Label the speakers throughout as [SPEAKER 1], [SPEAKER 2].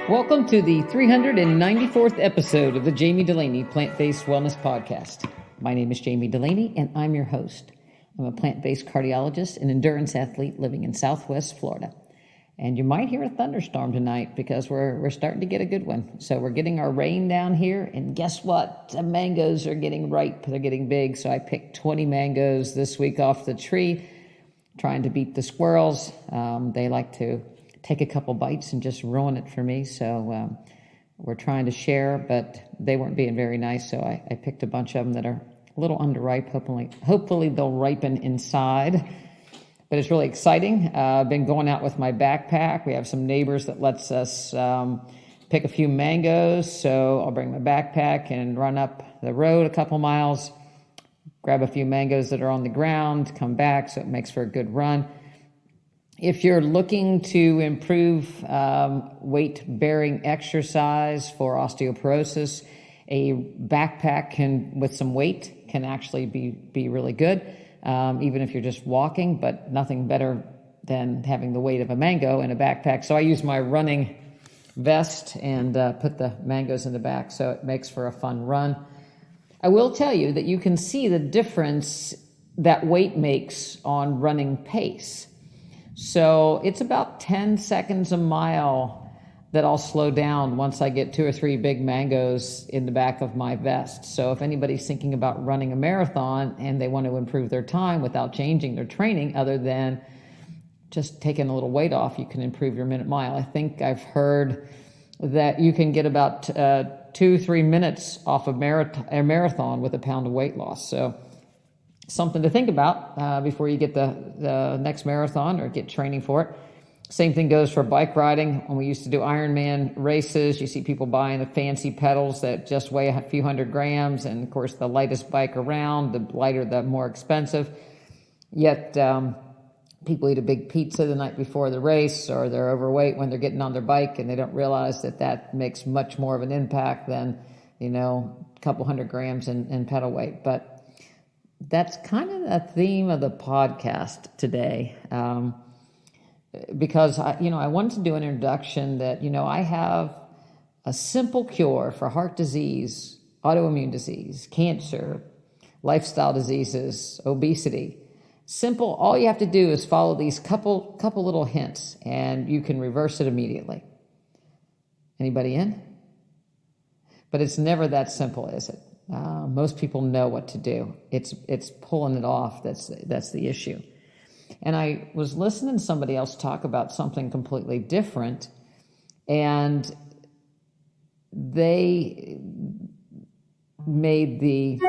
[SPEAKER 1] Welcome to the 394th episode of the Jami Dulaney Plant-Based Wellness Podcast. My name is Jami Dulaney, and I'm your host. I'm a plant-based cardiologist and endurance athlete living in Southwest Florida. And you might hear a thunderstorm tonight because we're starting to get a good one. So we're getting our rain down here, and guess what? The mangoes are getting ripe. They're getting big. So I picked 20 mangoes this week off the tree, trying to beat the squirrels. They like to take a couple bites and just ruin it for me. So we're trying to share, but they weren't being very nice. So I picked a bunch of them that are a little underripe. Hopefully they'll ripen inside. But it's really exciting. I've been going out with my backpack. We have some neighbors that lets us pick a few mangoes. So I'll bring my backpack and run up the road a couple miles, grab a few mangoes that are on the ground, come back. So it makes for a good run. If you're looking to improve weight-bearing exercise for osteoporosis, a backpack with some weight can actually be really good, even if you're just walking, but nothing better than having the weight of a mango in a backpack. So I use my running vest and put the mangoes in the back, so it makes for a fun run. I will tell you that you can see the difference that weight makes on running pace. So it's about 10 seconds a mile that I'll slow down once I get 2 or 3 big mangoes in the back of my vest. So if anybody's thinking about running a marathon and they want to improve their time without changing their training, other than just taking a little weight off, you can improve your minute mile. I think I've heard that you can get about 2-3 minutes off a marathon with a pound of weight loss. So something to think about before you get the next marathon or get training for it. Same thing goes for bike riding. When we used to do Ironman races, you see people buying the fancy pedals that just weigh a few hundred grams, and of course the lightest bike around, the lighter the more expensive. Yet people eat a big pizza the night before the race, or they're overweight when they're getting on their bike, and they don't realize that makes much more of an impact than, a couple hundred grams in pedal weight. But that's kind of the theme of the podcast today, because I wanted to do an introduction that, I have a simple cure for heart disease, autoimmune disease, cancer, lifestyle diseases, obesity. Simple. All you have to do is follow these couple little hints, and you can reverse it immediately. Anybody in? But it's never that simple, is it? Most people know what to do. It's pulling it off that's the issue. And I was listening to somebody else talk about something completely different, and they made the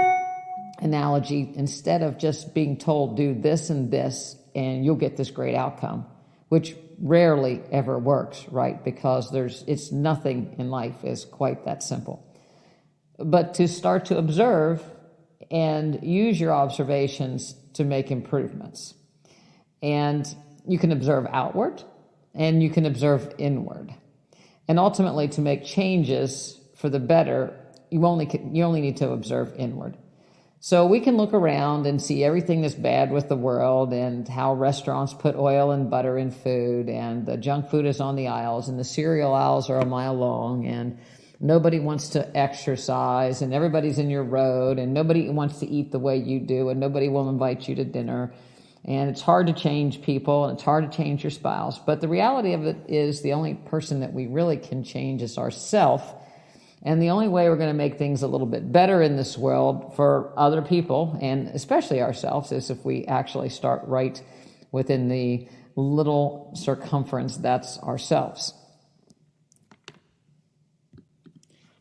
[SPEAKER 1] analogy, instead of just being told do this and this and you'll get this great outcome, which rarely ever works, right? Because it's nothing in life is quite that simple. But to start to observe and use your observations to make improvements. And you can observe outward and you can observe inward. And ultimately, to make changes for the better, you only need to observe inward. So we can look around and see everything that's bad with the world, and how restaurants put oil and butter in food, and the junk food is on the aisles, and the cereal aisles are a mile long, and nobody wants to exercise, and everybody's in your road, and nobody wants to eat the way you do, and nobody will invite you to dinner. And it's hard to change people, and it's hard to change your spouse. But the reality of it is the only person that we really can change is ourselves. And the only way we're going to make things a little bit better in this world for other people, and especially ourselves, is if we actually start right within the little circumference that's ourselves.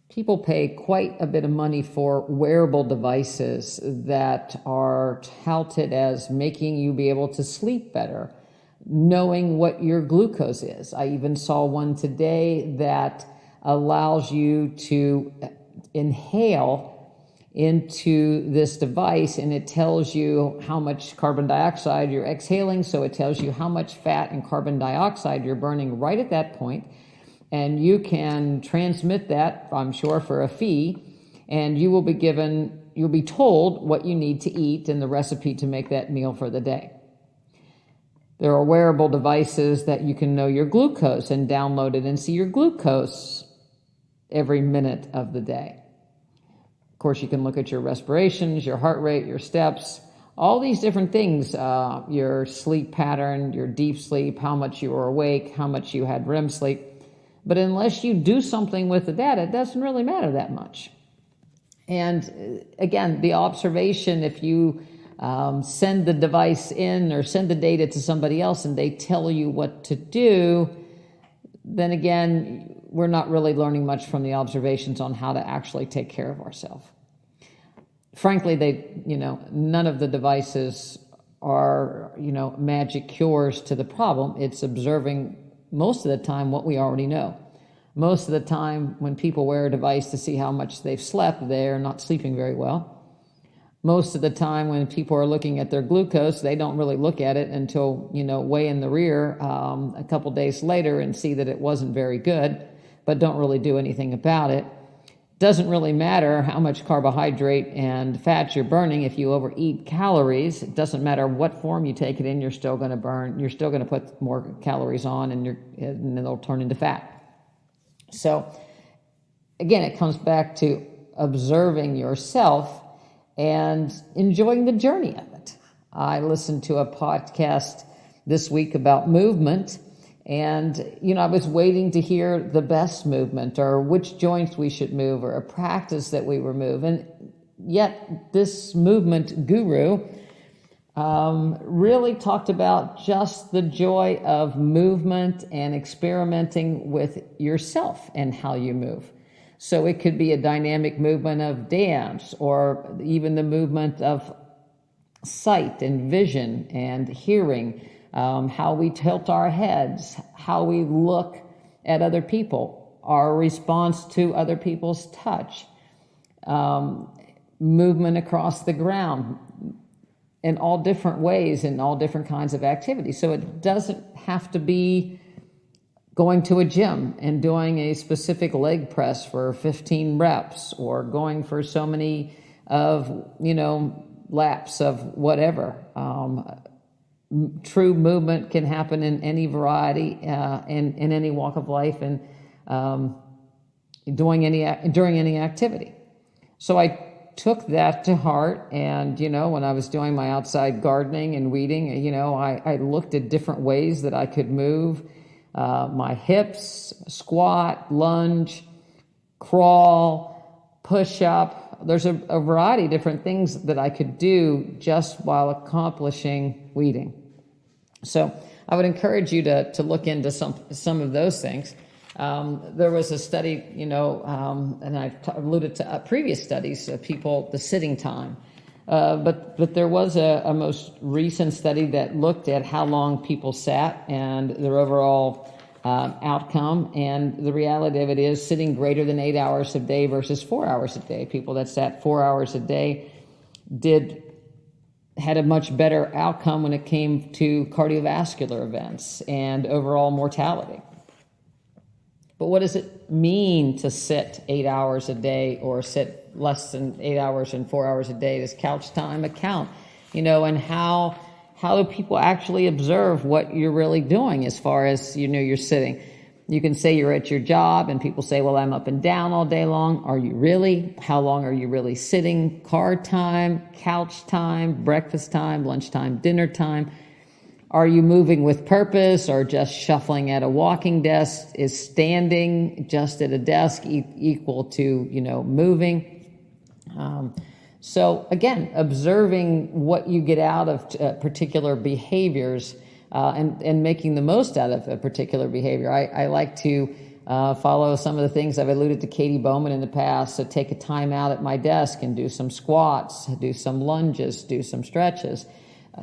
[SPEAKER 1] People pay quite a bit of money for wearable devices that are touted as making you be able to sleep better, knowing what your glucose is. I even saw one today that allows you to inhale into this device, and it tells you how much carbon dioxide you're exhaling. So it tells you how much fat and carbon dioxide you're burning right at that point. And you can transmit that, I'm sure, for a fee, and you'll be told what you need to eat and the recipe to make that meal for the day. There are wearable devices that you can know your glucose and download it and see your glucose every minute of the day. Of course, you can look at your respirations, your heart rate, your steps, all these different things, your sleep pattern, your deep sleep, how much you were awake, how much you had REM sleep. But unless you do something with the data, it doesn't really matter that much. And again, the observation, if you send the device in or send the data to somebody else and they tell you what to do, then again, we're not really learning much from the observations on how to actually take care of ourselves. Frankly, none of the devices are, magic cures to the problem. It's observing most of the time what we already know. Most of the time when people wear a device to see how much they've slept, they're not sleeping very well. Most of the time when people are looking at their glucose, they don't really look at it until, way in the rear a couple days later and see that it wasn't very good, but don't really do anything about it. Doesn't really matter how much carbohydrate and fat you're burning. If you overeat calories, it doesn't matter what form you take it in, you're still going to burn, you're still going to put more calories on and it'll turn into fat. So again, it comes back to observing yourself and enjoying the journey of it. I listened to a podcast this week about movement, and, I was waiting to hear the best movement or which joints we should move or a practice that we were moving. Yet this movement guru really talked about just the joy of movement and experimenting with yourself and how you move. So it could be a dynamic movement of dance or even the movement of sight and vision and hearing, how we tilt our heads, how we look at other people, our response to other people's touch, movement across the ground in all different ways, in all different kinds of activities. So it doesn't have to be going to a gym and doing a specific leg press for 15 reps or going for so many of, laps of whatever. True movement can happen in any variety, in any walk of life, and during any activity. So I took that to heart, and when I was doing my outside gardening and weeding, I looked at different ways that I could move my hips, squat, lunge, crawl, push up. There's a variety of different things that I could do just while accomplishing weeding. So I would encourage you to look into some of those things. There was a study, and I've alluded to previous studies of people, the sitting time. But there was a most recent study that looked at how long people sat and their overall outcome. And the reality of it is sitting greater than 8 hours a day versus 4 hours a day. People that sat 4 hours a day had a much better outcome when it came to cardiovascular events and overall mortality. But what does it mean to sit 8 hours a day or sit less than 8 hours and 4 hours a day? Does couch time account? And how do people actually observe what you're really doing as far as, you're sitting? You can say you're at your job and people say, well, I'm up and down all day long. Are you really? How long are you really sitting? Car time, couch time, breakfast time, lunchtime, dinner time. Are you moving with purpose or just shuffling at a walking desk? Is standing just at a desk equal to, moving? So again, observing what you get out of particular behaviors and making the most out of a particular behavior. I like to follow some of the things I've alluded to Katie Bowman in the past. So take a time out at my desk and do some squats, do some lunges, do some stretches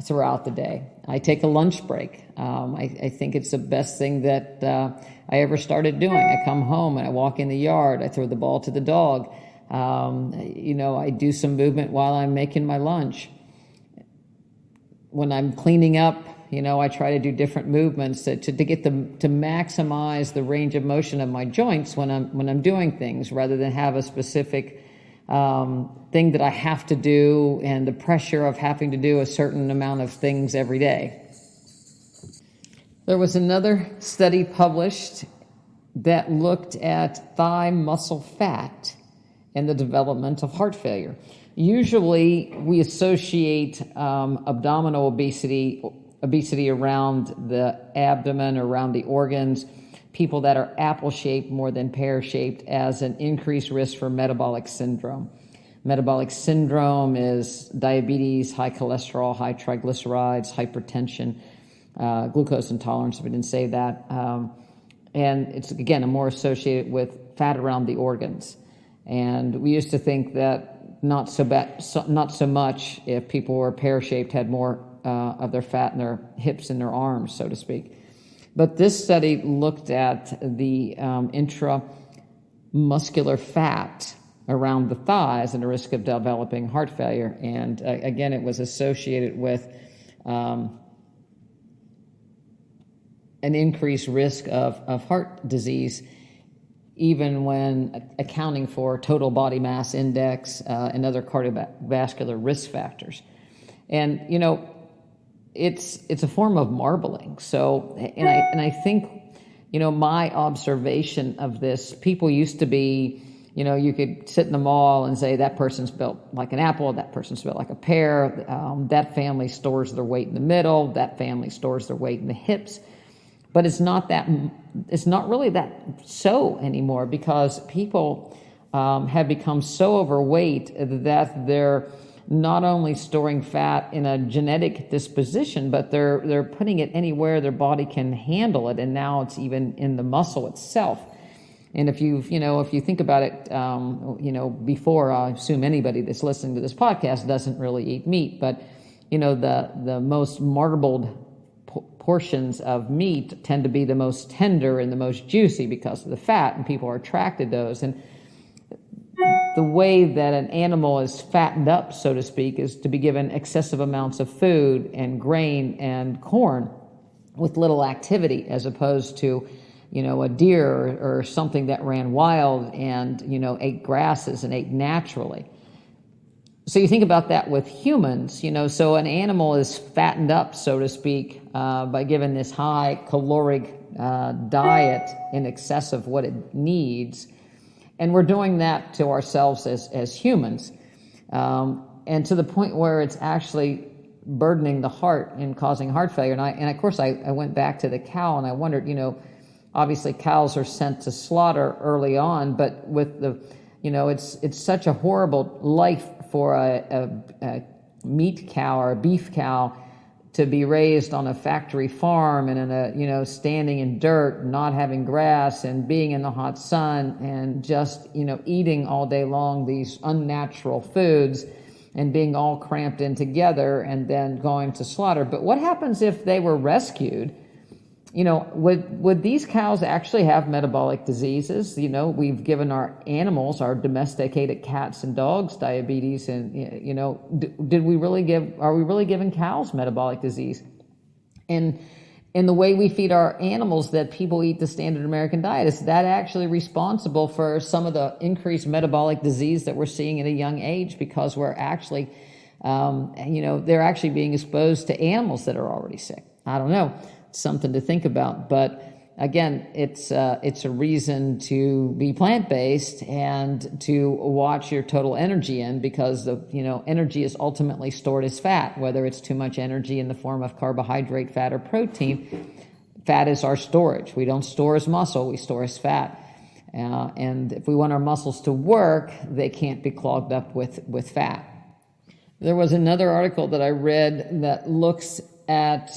[SPEAKER 1] throughout the day. I take a lunch break. I think it's the best thing that I ever started doing. I come home and I walk in the yard. I throw the ball to the dog. I do some movement while I'm making my lunch. When I'm cleaning up, I try to do different movements to get them to maximize the range of motion of my joints when I'm doing things, rather than have a specific thing that I have to do and the pressure of having to do a certain amount of things every day. There was another study published that looked at thigh muscle fat and the development of heart failure. Usually we associate abdominal obesity around the abdomen, around the organs, people that are apple-shaped more than pear-shaped, as an increased risk for metabolic syndrome. Metabolic syndrome is diabetes, high cholesterol, high triglycerides, hypertension, glucose intolerance, if I didn't say that. And it's, again, more associated with fat around the organs. And we used to think that not so much if people were pear-shaped, had more of their fat in their hips and their arms, so to speak. But this study looked at the intramuscular fat around the thighs and the risk of developing heart failure. And again, it was associated with an increased risk of heart disease, even when accounting for total body mass index and other cardiovascular risk factors. And, you know, it's a form of marbling. So, and I think, you know, my observation of this, people used to be, you know, you could sit in the mall and say that person's built like an apple, that person's built like a pear, that family stores their weight in the middle, that family stores their weight in the hips. But it's not really that so anymore, because people have become so overweight that they're not only storing fat in a genetic disposition, but they're putting it anywhere their body can handle it, and now it's even in the muscle itself. And if you think about it, before, I assume anybody that's listening to this podcast doesn't really eat meat, but you know, the most marbled portions of meat tend to be the most tender and the most juicy because of the fat, and people are attracted to those. And the way that an animal is fattened up, so to speak, is to be given excessive amounts of food and grain and corn with little activity, as opposed to, you know, a deer or something that ran wild and, you know, ate grasses and ate naturally. So you think about that with humans, you know, so an animal is fattened up, so to speak, by given this high caloric diet in excess of what it needs. And we're doing that to ourselves as humans. And to the point where it's actually burdening the heart and causing heart failure. And of course, I went back to the cow and I wondered, you know, obviously cows are sent to slaughter early on, but with the, you know, it's such a horrible life for a meat cow or a beef cow to be raised on a factory farm and in a, you know, standing in dirt, not having grass and being in the hot sun and just, you know, eating all day long these unnatural foods and being all cramped in together and then going to slaughter. But what happens if they were rescued? You know, would these cows actually have metabolic diseases? You know, we've given our animals, our domesticated cats and dogs, diabetes, and, you know, are we really giving cows metabolic disease? And in the way we feed our animals that people eat the standard American diet, is that actually responsible for some of the increased metabolic disease that we're seeing at a young age, because we're actually, you know, they're actually being exposed to animals that are already sick? I don't know. Something to think about. But again, it's a reason to be plant-based and to watch your total energy in, because the, you know, energy is ultimately stored as fat, whether it's too much energy in the form of carbohydrate, fat, or protein. Fat is our storage. We don't store as muscle, we store as fat. And if we want our muscles to work, they can't be clogged up with fat. There was another article that I read that looks at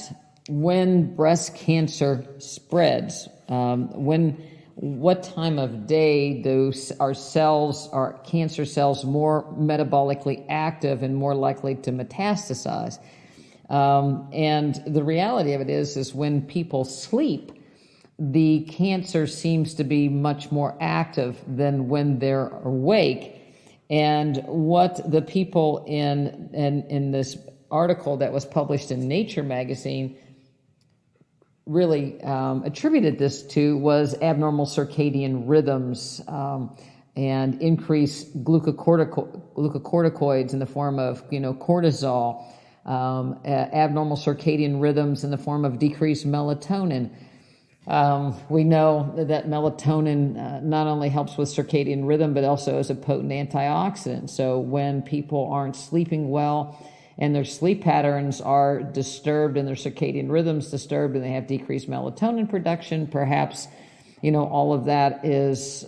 [SPEAKER 1] when breast cancer spreads, what time of day are cancer cells more metabolically active and more likely to metastasize? And the reality of it is when people sleep, the cancer seems to be much more active than when they're awake. And what the people in this article that was published in Nature magazine really attributed this to was abnormal circadian rhythms and increased glucocorticoids in the form of, you know, cortisol, abnormal circadian rhythms in the form of decreased melatonin. We know that melatonin not only helps with circadian rhythm, but also is a potent antioxidant. So when people aren't sleeping well and their sleep patterns are disturbed and their circadian rhythms disturbed and they have decreased melatonin production, perhaps, all of that is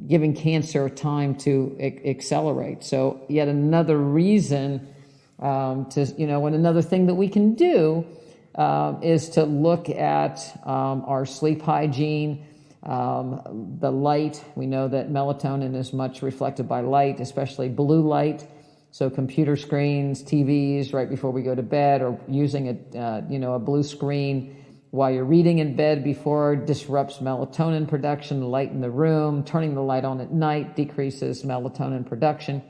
[SPEAKER 1] giving cancer time to accelerate. So yet another reason and another thing that we can do is to look at our sleep hygiene, the light. We know that melatonin is much reflected by light, especially blue light. So computer screens, TVs right before we go to bed, or using a blue screen while you're reading in bed before disrupts melatonin production. The light in the room, turning the light on at night decreases melatonin production.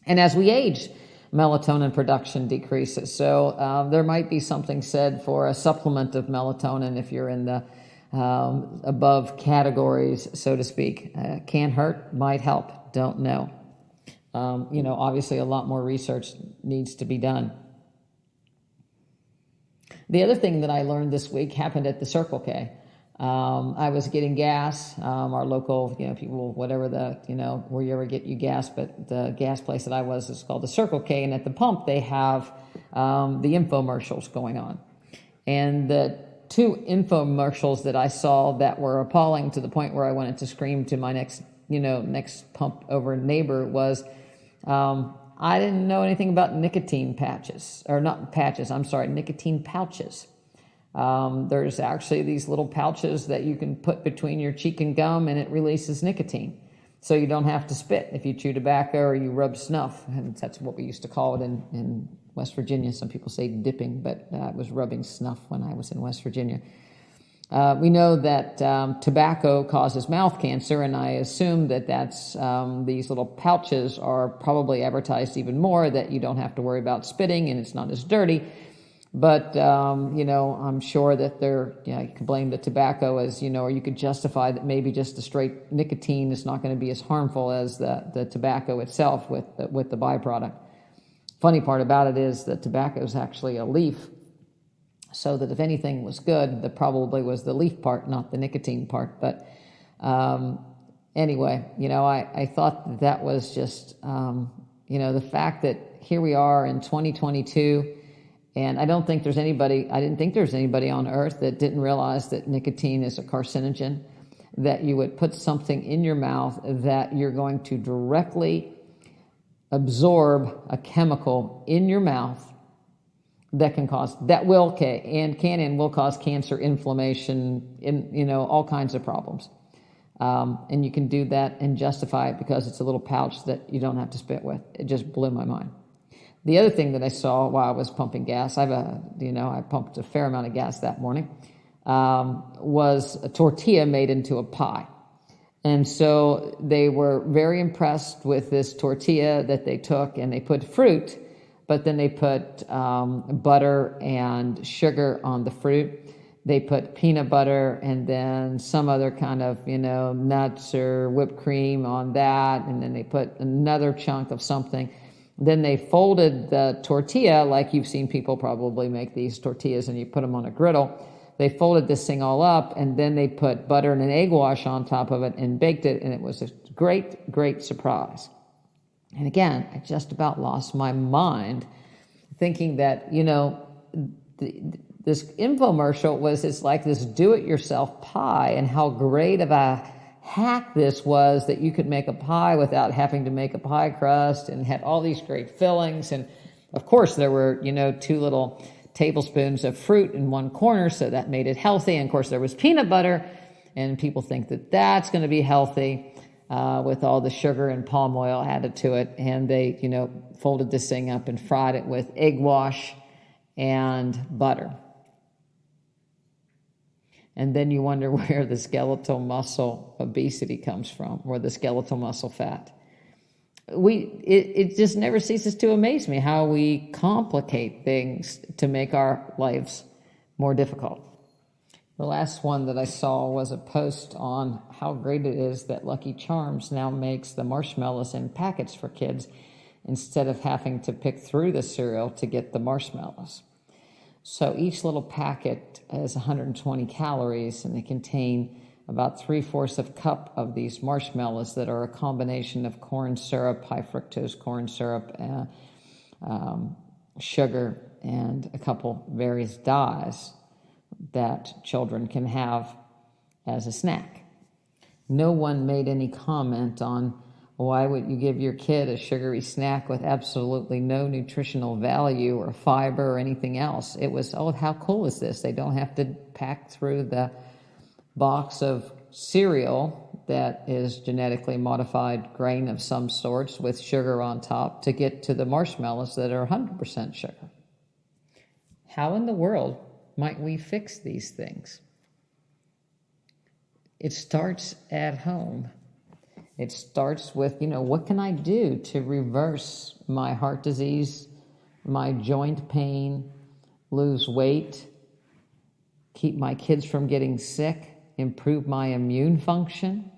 [SPEAKER 1] And as we age, melatonin production decreases. So there might be something said for a supplement of melatonin if you're in the above categories, so to speak. Can't hurt, might help, don't know. Obviously a lot more research needs to be done. The other thing that I learned this week happened at the Circle K. I was getting gas, our local, people, whatever where you ever get you gas, but the gas place that I was is called the Circle K, and at the pump they have the infomercials going on. And the two infomercials that I saw that were appalling to the point where I wanted to scream to my next pump over neighbor was, I didn't know anything about nicotine pouches. There's actually these little pouches that you can put between your cheek and gum, and it releases nicotine. So you don't have to spit if you chew tobacco or you rub snuff. And that's what we used to call it in West Virginia. Some people say dipping, but it was rubbing snuff when I was in West Virginia. We know that tobacco causes mouth cancer, and I assume that that's these little pouches are probably advertised even more, that you don't have to worry about spitting and it's not as dirty. But, I'm sure that you can blame the tobacco as, or you could justify that maybe just the straight nicotine is not going to be as harmful as the tobacco itself with the byproduct. Funny part about it is that tobacco is actually a leaf, so that if anything was good, that probably was the leaf part, not the nicotine part. But anyway, I thought that was just, the fact that here we are in 2022, and I didn't think there's anybody on earth that didn't realize that nicotine is a carcinogen, that you would put something in your mouth that you're going to directly absorb a chemical in your mouth that will cause cancer, inflammation, all kinds of problems. And you can do that and justify it because it's a little pouch that you don't have to spit with. It just blew my mind. The other thing that I saw while I was pumping gas, I pumped a fair amount of gas that morning, was a tortilla made into a pie. And so they were very impressed with this tortilla that they took, and they put fruit, but then they put butter and sugar on the fruit. They put peanut butter and then some other kind of, nuts or whipped cream on that, and then they put another chunk of something. Then they folded the tortilla, like you've seen people probably make these tortillas, and you put them on a griddle. They folded this thing all up, and then they put butter and an egg wash on top of it and baked it, and it was a great, great surprise. And again, I just about lost my mind thinking that, this infomercial it's like this do-it-yourself pie, and how great of a hack this was, that you could make a pie without having to make a pie crust, and had all these great fillings. And of course there were, 2 little tablespoons of fruit in one corner, so that made it healthy. And of course there was peanut butter, and people think that that's going to be healthy with all the sugar and palm oil added to it. And they, folded this thing up and fried it with egg wash and butter. And then you wonder where the skeletal muscle obesity comes from, or the skeletal muscle fat. It just never ceases to amaze me how we complicate things to make our lives more difficult. The last one that I saw was a post on how great it is that Lucky Charms now makes the marshmallows in packets for kids. instead of having to pick through the cereal to get the marshmallows. So each little packet is 120 calories, and they contain about 3/4 of a cup of these marshmallows that are a combination of corn syrup, high fructose corn syrup, sugar, and a couple various dyes that children can have as a snack. No one made any comment on why would you give your kid a sugary snack with absolutely no nutritional value or fiber or anything else. It was, oh, how cool is this? They don't have to pack through the box of cereal that is genetically modified grain of some sorts with sugar on top to get to the marshmallows that are 100% sugar. How in the world might we fix these things? It starts at home. It starts with, what can I do to reverse my heart disease, my joint pain, lose weight, keep my kids from getting sick, improve my immune function?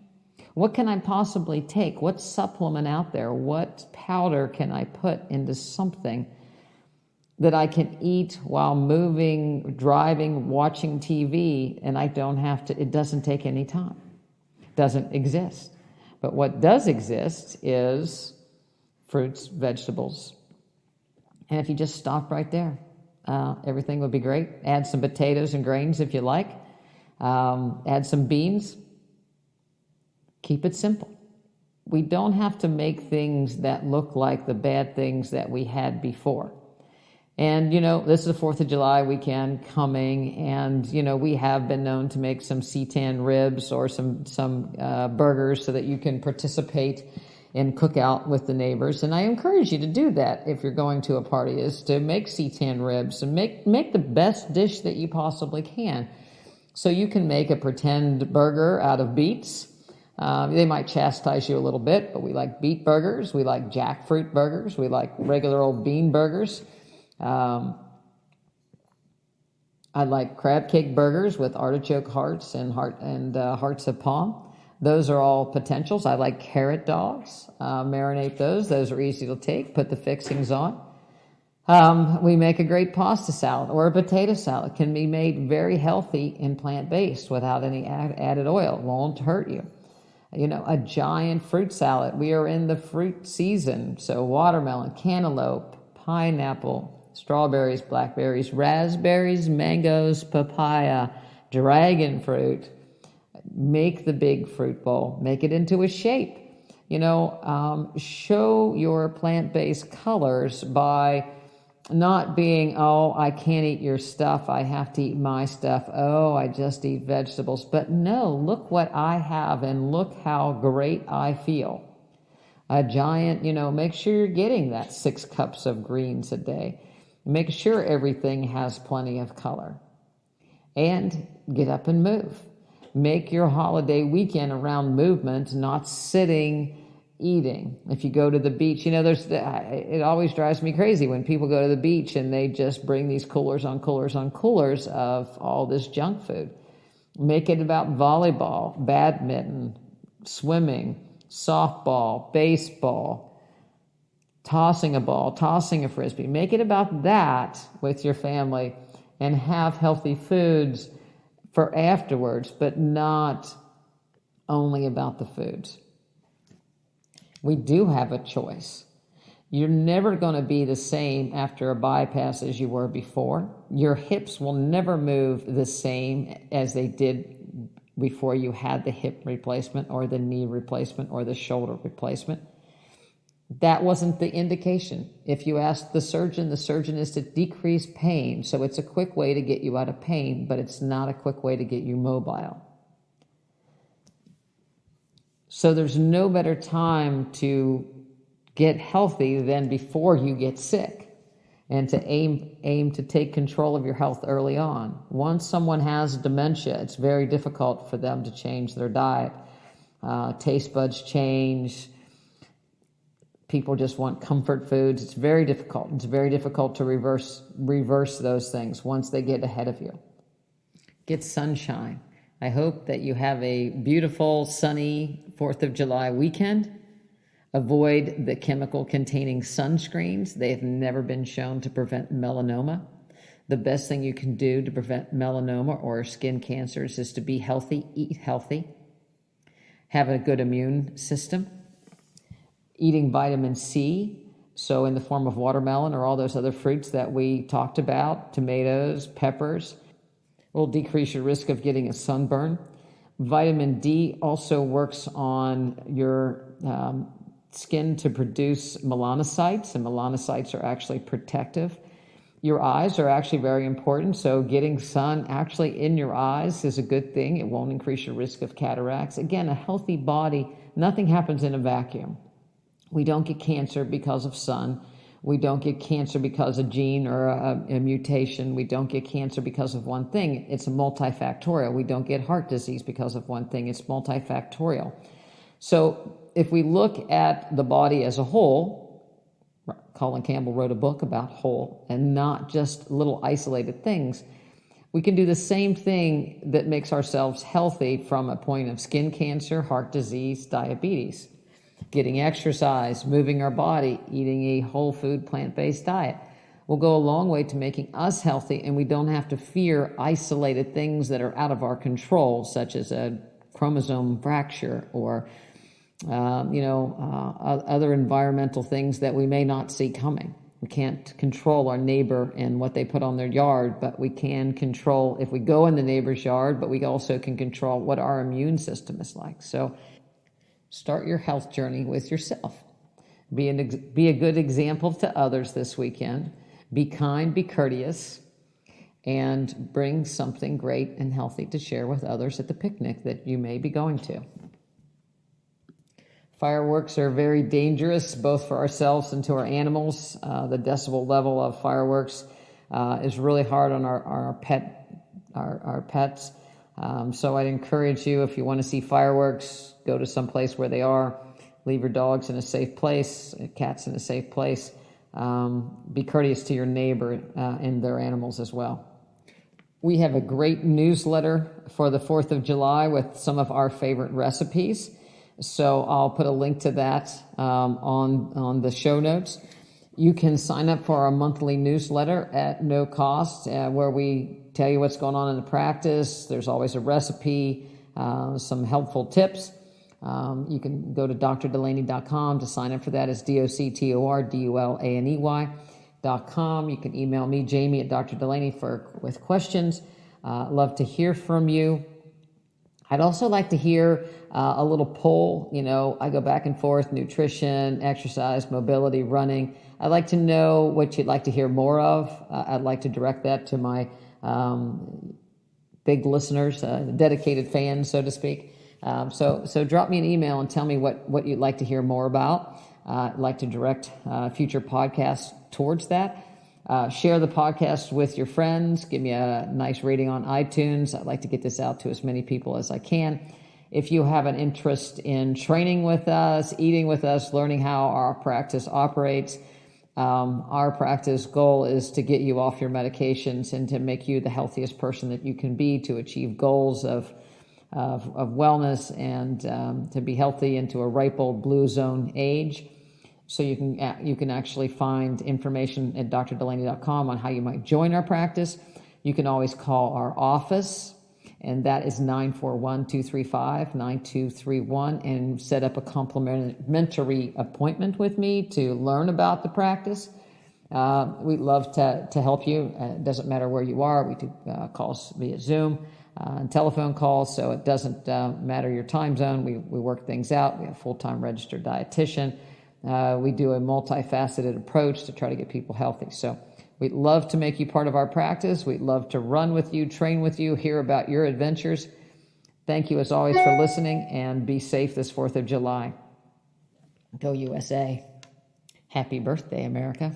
[SPEAKER 1] What can I possibly take? What supplement out there? What powder can I put into something that I can eat while moving, driving, watching TV, and I don't have to, it doesn't take any time. It doesn't exist. But what does exist is fruits, vegetables. And if you just stop right there, everything would be great. Add some potatoes and grains if you like. Add some beans. Keep it simple. We don't have to make things that look like the bad things that we had before. And, this is the 4th of July weekend coming, and, we have been known to make some seitan ribs or some burgers so that you can participate in cookout with the neighbors. And I encourage you to do that if you're going to a party, is to make seitan ribs and make the best dish that you possibly can. So you can make a pretend burger out of beets. They might chastise you a little bit, but we like beet burgers. We like jackfruit burgers. We like regular old bean burgers. I like crab cake burgers with artichoke hearts and hearts of palm. Those are all potentials. I like carrot dogs. Marinate those. Those are easy to take. Put the fixings on. We make a great pasta salad or a potato salad. Can be made very healthy and plant-based without any added oil. It won't hurt you. A giant fruit salad. We are in the fruit season. So watermelon, cantaloupe, pineapple, strawberries, blackberries, raspberries, mangoes, papaya, dragon fruit. Make the big fruit bowl. Make it into a shape. Show your plant-based colors by not being, oh, I can't eat your stuff, I have to eat my stuff, oh, I just eat vegetables. But no, look what I have and look how great I feel. A giant, make sure you're getting that 6 cups of greens a day. Make sure everything has plenty of color. And get up and move. Make your holiday weekend around movement, not sitting, eating. If you go to the beach, it always drives me crazy when people go to the beach and they just bring these coolers on coolers on coolers of all this junk food. Make it about volleyball, badminton, swimming, softball, baseball, tossing a ball, tossing a frisbee. Make it about that with your family and have healthy foods for afterwards, but not only about the foods. We do have a choice. You're never going to be the same after a bypass as you were before. Your hips will never move the same as they did before you had the hip replacement or the knee replacement or the shoulder replacement. That wasn't the indication. If you ask the surgeon is to decrease pain. So it's a quick way to get you out of pain, but it's not a quick way to get you mobile. So there's no better time to get healthy than before you get sick, and to aim to take control of your health early on. Once someone has dementia, it's very difficult for them to change their diet. Taste buds change. People just want comfort foods. It's very difficult. It's very difficult to reverse those things once they get ahead of you. Get sunshine. I hope that you have a beautiful, sunny 4th of July weekend. Avoid the chemical-containing sunscreens. They have never been shown to prevent melanoma. The best thing you can do to prevent melanoma or skin cancers is to be healthy, eat healthy, have a good immune system, eating vitamin C, so in the form of watermelon or all those other fruits that we talked about, tomatoes, peppers, will decrease your risk of getting a sunburn. Vitamin D also works on your skin to produce melanocytes, and melanocytes are actually protective. Your eyes are actually very important, so getting sun actually in your eyes is a good thing. It won't increase your risk of cataracts. Again, a healthy body, nothing happens in a vacuum. We don't get cancer because of sun. We don't get cancer because of gene or a mutation. We don't get cancer because of one thing. It's multifactorial. We don't get heart disease because of one thing. It's multifactorial. So if we look at the body as a whole, Colin Campbell wrote a book about whole and not just little isolated things. We can do the same thing that makes ourselves healthy from a point of skin cancer, heart disease, diabetes. Getting exercise, moving our body, eating a whole food plant-based diet will go a long way to making us healthy, and we don't have to fear isolated things that are out of our control, such as a chromosome fracture or other environmental things that we may not see coming. We can't control our neighbor and what they put on their yard, but we can control if we go in the neighbor's yard, but we also can control what our immune system is like. So start your health journey with yourself. Be a good example to others this weekend. Be kind, be courteous, and bring something great and healthy to share with others at the picnic that you may be going to. Fireworks are very dangerous, both for ourselves and to our animals. The decibel level of fireworks is really hard on our pets. So I'd encourage you, if you want to see fireworks, go to some place where they are. Leave your dogs in a safe place, cats in a safe place. Be courteous to your neighbor and their animals as well. We have a great newsletter for the 4th of July with some of our favorite recipes. So I'll put a link to that on the show notes. You can sign up for our monthly newsletter at no cost, where we tell you what's going on in the practice. There's always a recipe, some helpful tips. You can go to drdulaney.com to sign up for that. It's DoctorDulaney.com. You can email me, Jami, at Dr. Dulaney with questions. Love to hear from you. I'd also like to hear a little poll. I go back and forth, nutrition, exercise, mobility, running. I'd like to know what you'd like to hear more of. I'd like to direct that to my big listeners, dedicated fans, so to speak. So drop me an email and tell me what you'd like to hear more about. I'd like to direct future podcasts towards that. Share the podcast with your friends. Give me a nice rating on iTunes. I'd like to get this out to as many people as I can. If you have an interest in training with us, eating with us, learning how our practice operates, our practice goal is to get you off your medications and to make you the healthiest person that you can be, to achieve goals of wellness and to be healthy into a ripe old blue zone age. So you can actually find information at drdulaney.com on how you might join our practice. You can always call our office, and that is 941-235-9231, and set up a complimentary appointment with me to learn about the practice. We'd love to help you. It doesn't matter where you are. We do calls via Zoom and telephone calls, so it doesn't matter your time zone. We work things out. We have a full-time registered dietitian. We do a multifaceted approach to try to get people healthy. So we'd love to make you part of our practice. We'd love to run with you, train with you, hear about your adventures. Thank you as always for listening, and be safe this 4th of July. Go USA. Happy birthday, America.